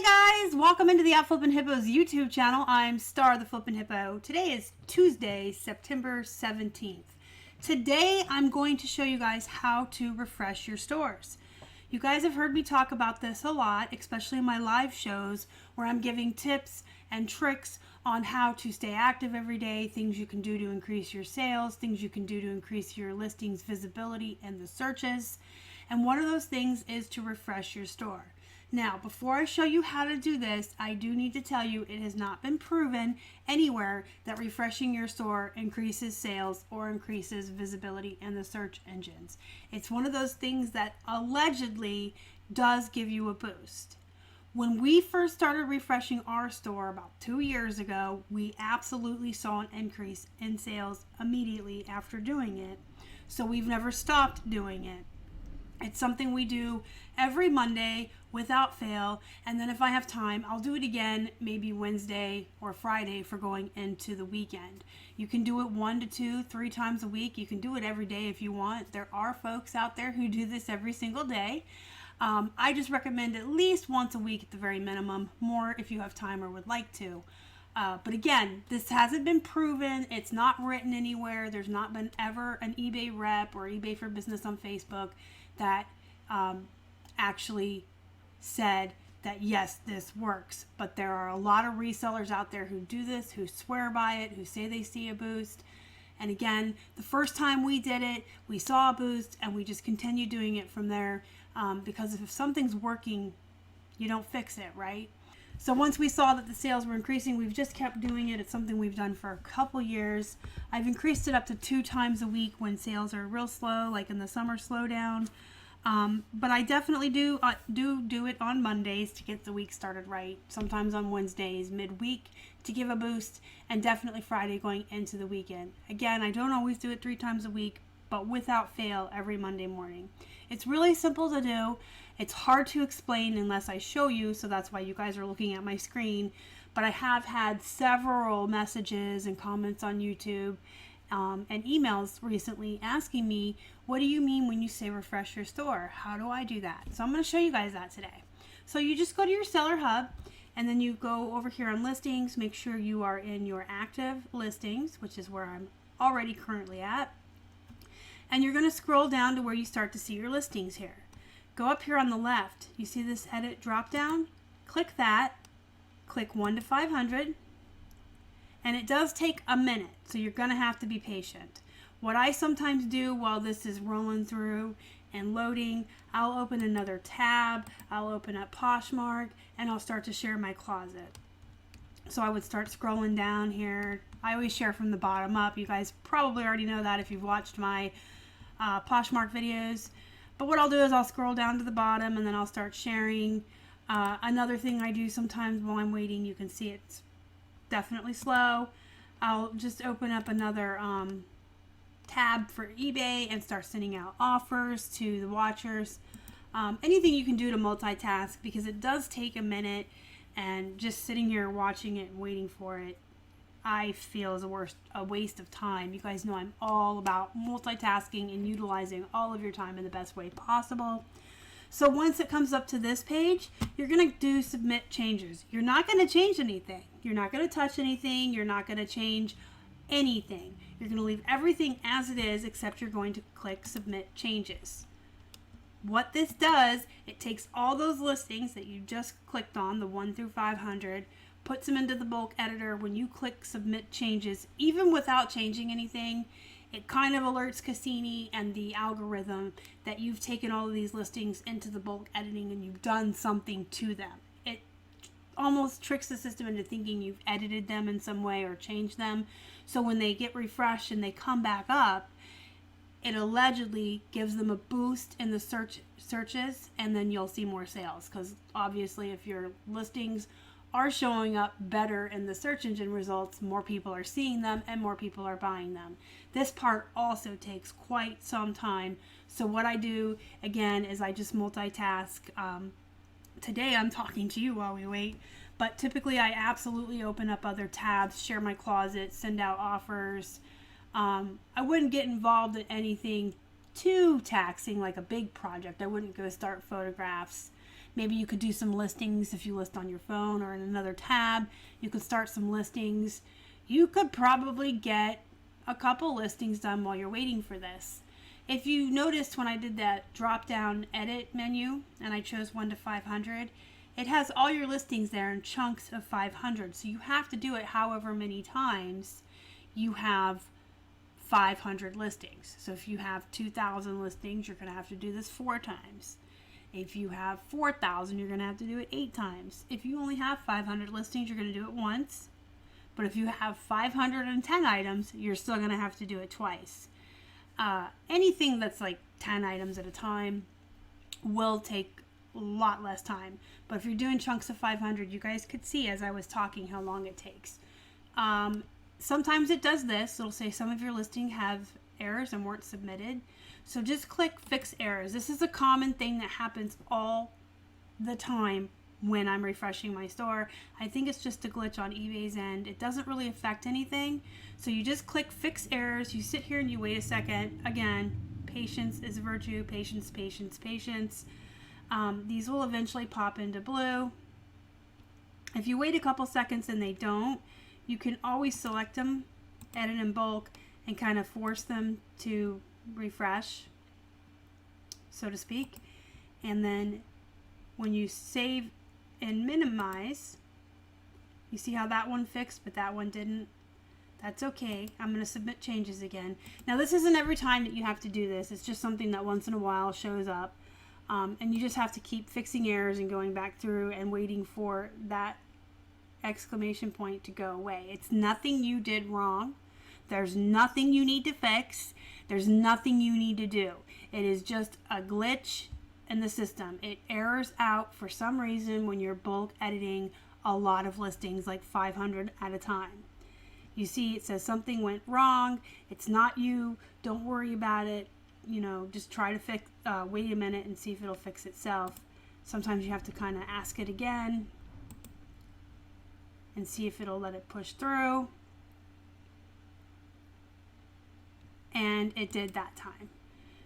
guys, welcome into the Flippin Hippos YouTube channel. I'm Star the Flippin Hippo. Today is Tuesday, September 17th. Today I'm going to show you guys how to refresh your stores. You guys have heard me talk about this a lot, especially in my live shows where I'm giving tips and tricks on how to stay active every day, things you can do to increase your sales, things you can do to increase your listings visibility in the searches. And one of those things is to refresh your store. Now, before I show you how to do this, I do need to tell you it has not been proven anywhere that refreshing your store increases sales or increases visibility in the search engines. It's one of those things that allegedly does give you a boost. When we first started refreshing our store about 2 years ago, we absolutely saw an increase in sales immediately after doing it. So we've never stopped doing it. It's something we do every Monday without fail, and then if I have time, I'll do it again maybe Wednesday or Friday for going into the weekend. You can do it 1 to 2, 3 times a week. You can do it every day if you want. There are folks out there who do this every single day. I just recommend at least once a week at the very minimum, more if you have time or would like to. But again, this hasn't been proven. It's not written anywhere. There's not been ever an eBay rep or eBay for Business on Facebook that actually said that yes, this works. But there are a lot of resellers out there who do this, who swear by it, who say they see a boost. And again, the first time we did it, we saw a boost and we just continued doing it from there, because if something's working, you don't fix it, right? So once we saw that the sales were increasing, we've just kept doing it. It's something we've done for a couple years. I've increased it up to 2 times a week when sales are real slow, like in the summer slowdown. But I definitely do it on Mondays to get the week started right. Sometimes on Wednesdays, midweek to give a boost, and definitely Friday going into the weekend. Again, I don't always do it 3 times a week, but without fail every Monday morning. It's really simple to do. It's hard to explain unless I show you, so that's why you guys are looking at my screen. But I have had several messages and comments on YouTube and emails recently asking me, what do you mean when you say refresh your store? How do I do that? So I'm going to show you guys that today. So you just go to your seller hub, and then you go over here on listings, make sure you are in your active listings, which is where I'm already currently at. And you're going to scroll down to where you start to see your listings here. Go up here on the left. You see this edit drop down? Click that. Click 1 to 500. And it does take a minute, so you're going to have to be patient. What I sometimes do while this is rolling through and loading, I'll open another tab. I'll open up Poshmark, and I'll start to share my closet. So I would start scrolling down here. I always share from the bottom up. You guys probably already know that if you've watched my Poshmark videos. But what I'll do is I'll scroll down to the bottom, and then I'll start sharing. Another thing I do sometimes while I'm waiting, you can see it's definitely slow. I'll just open up another tab for eBay and start sending out offers to the watchers. Anything you can do to multitask, because it does take a minute, and just sitting here watching it and waiting for it, I feel is a waste of time. You guys know I'm all about multitasking and utilizing all of your time in the best way possible. So once it comes up to this page, you're going to do submit changes. You're not going to change anything. You're not going to touch anything. You're not going to change anything. You're going to leave everything as it is, except you're going to click submit changes. What this does, it takes all those listings that you just clicked on, the 1 through 500, puts them into the bulk editor. When you click submit changes, even without changing anything, it kind of alerts Cassini and the algorithm that you've taken all of these listings into the bulk editing and you've done something to them. It almost tricks the system into thinking you've edited them in some way or changed them. So when they get refreshed and they come back up, it allegedly gives them a boost in the searches, and then you'll see more sales, because obviously if your listings are showing up better in the search engine results, more people are seeing them and more people are buying them. This part also takes quite some time. So what I do again is I just multitask. Today I'm talking to you while we wait, but typically I absolutely open up other tabs, share my closet, send out offers. I wouldn't get involved in anything too taxing, like a big project. I wouldn't go start photographs. Maybe you could do some listings if you list on your phone or in another tab. You could start some listings. You could probably get a couple listings done while you're waiting for this. If you noticed when I did that drop down edit menu and I chose 1 to 500, it has all your listings there in chunks of 500. So you have to do it however many times you have 500 listings. So if you have 2,000 listings, you're going to have to do this 4 times. If you have 4,000, you're going to have to do it 8 times. If you only have 500 listings, you're going to do it once. But if you have 510 items, you're still going to have to do it twice. Anything that's like 10 items at a time will take a lot less time. But if you're doing chunks of 500, you guys could see as I was talking how long it takes. Sometimes it does this. It'll say some of your listing have errors and weren't submitted. So just click fix errors. This is a common thing that happens all the time when I'm refreshing my store. I think it's just a glitch on eBay's end. It doesn't really affect anything. So you just click fix errors. You sit here and you wait a second. Again, patience is a virtue. Patience, patience, patience. These will eventually pop into blue. If you wait a couple seconds and they don't, you can always select them, edit in bulk, and kind of force them to refresh, so to speak. And then when you save and minimize, you see how that one fixed but that one didn't. That's okay. I'm going to submit changes again. Now this isn't every time that you have to do this. It's just something that once in a while shows up, and you just have to keep fixing errors and going back through and waiting for that exclamation point to go away. It's nothing you did wrong. There's nothing you need to fix. There's nothing you need to do. It is just a glitch in the system. It errors out for some reason when you're bulk editing a lot of listings, like 500 at a time. You see it says something went wrong. It's not you. Don't worry about it. You know, just try to fix, wait a minute and see if it'll fix itself. Sometimes you have to kind of ask it again and see if it'll let it push through. And it did that time.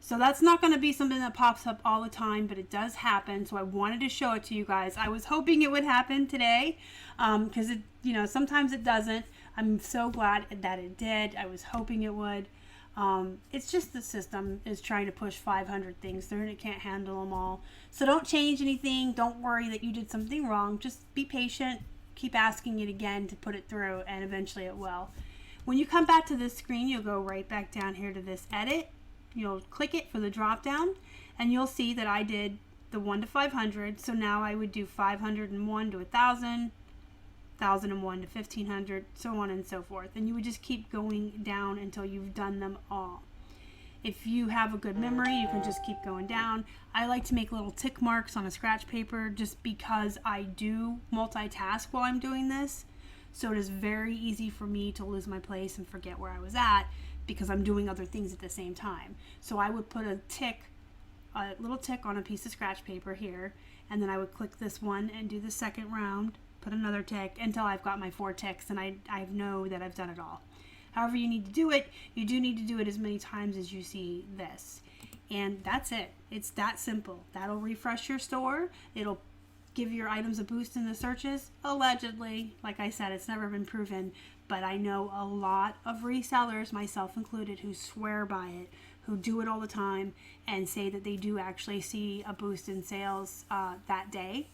So that's not going to be something that pops up all the time, but it does happen. So I wanted to show it to you guys. I was hoping it would happen today, because it, you know, sometimes it doesn't. I'm so glad that it did. I was hoping it would. It's just the system is trying to push 500 things through and it can't handle them all. So don't change anything. Don't worry that you did something wrong. Just be patient. Keep asking it again to put it through, and eventually it will. When you come back to this screen, you'll go right back down here to this edit. You'll click it for the drop down, and you'll see that I did the 1 to 500. So now I would do 501 to 1,000, 1,001 to 1,500, so on and so forth. And you would just keep going down until you've done them all. If you have a good memory, you can just keep going down. I like to make little tick marks on a scratch paper just because I do multitask while I'm doing this. So it is very easy for me to lose my place and forget where I was at because I'm doing other things at the same time. So I would put a little tick on a piece of scratch paper here, and then I would click this one and do the second round, put another tick until I've got my 4 ticks and I know that I've done it all. However you need to do it, you do need to do it as many times as you see this. And that's it. It's that simple. That'll refresh your store. It'll give your items a boost in the searches. Allegedly, like I said, it's never been proven, but I know a lot of resellers, myself included, who swear by it, who do it all the time and say that they do actually see a boost in sales that day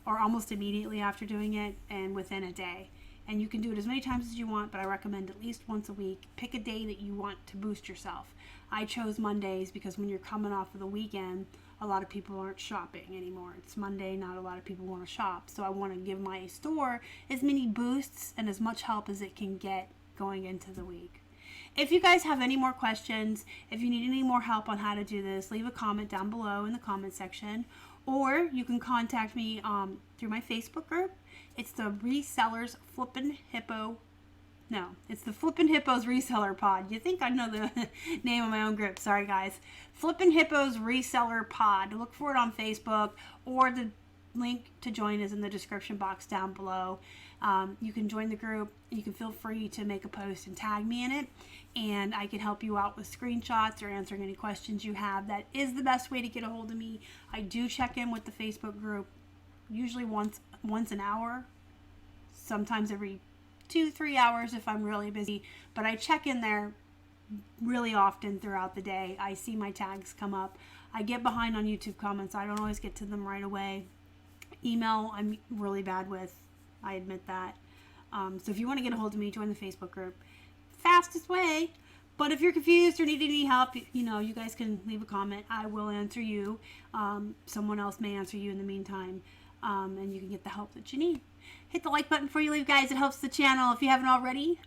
or almost immediately after doing it and within a day. And you can do it as many times as you want, but I recommend at least once a week. Pick a day that you want to boost yourself. I chose Mondays because when you're coming off of the weekend, a lot of people aren't shopping anymore. It's Monday, not a lot of people want to shop. So I want to give my store as many boosts and as much help as it can get going into the week. If you guys have any more questions, if you need any more help on how to do this, leave a comment down below in the comment section. Or you can contact me through my Facebook group. It's the Resellers Flippin Hippo. No, it's the Flippin Hippos Reseller Pod. You think I know the name of my own group. Sorry, guys. Flippin Hippos Reseller Pod. Look for it on Facebook, or the link to join is in the description box down below. You can join the group. You can feel free to make a post and tag me in it, and I can help you out with screenshots or answering any questions you have. That is the best way to get a hold of me. I do check in with the Facebook group usually once an hour, sometimes every 2-3 hours if I'm really busy, but I check in there really often throughout the day. I see my tags come up. I get behind on YouTube comments. I don't always get to them right away. Email, I'm really bad with. I admit that. So if you want to get a hold of me, join the Facebook group. Fastest way. But if you're confused or need any help, you guys can leave a comment. I will answer you. Someone else may answer you in the meantime. And you can get the help that you need. Hit the like button before you leave, guys. It helps the channel. If you haven't already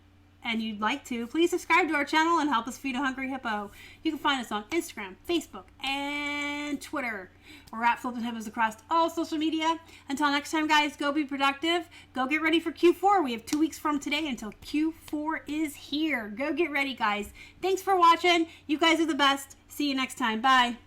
and you'd like to, please subscribe to our channel and help us feed a hungry hippo. You can find us on Instagram, Facebook, and Twitter. We're at Flippin' Hippos across all social media. Until next time, guys, go be productive. Go get ready for Q4. We have 2 weeks from today until Q4 is here. Go get ready, guys. Thanks for watching. You guys are the best. See you next time. Bye.